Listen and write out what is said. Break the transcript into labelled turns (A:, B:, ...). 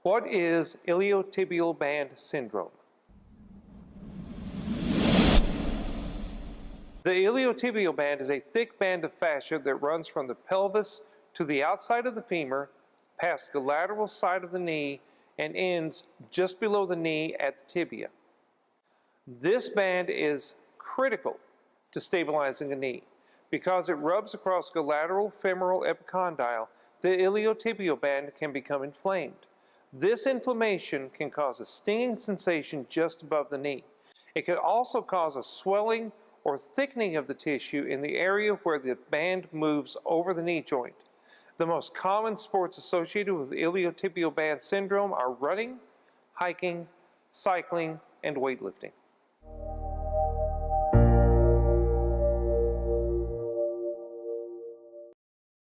A: What is iliotibial band syndrome? The iliotibial band is a thick band of fascia that runs from the pelvis to the outside of the femur, past the lateral side of the knee, and ends just below the knee at the tibia. This band is critical to stabilizing the knee. Because it rubs across the lateral femoral epicondyle, the iliotibial band can become inflamed. This inflammation can cause a stinging sensation just above the knee. It can also cause a swelling or thickening of the tissue in the area where the band moves over the knee joint. The most common sports associated with iliotibial band syndrome are running, hiking, cycling, and weightlifting.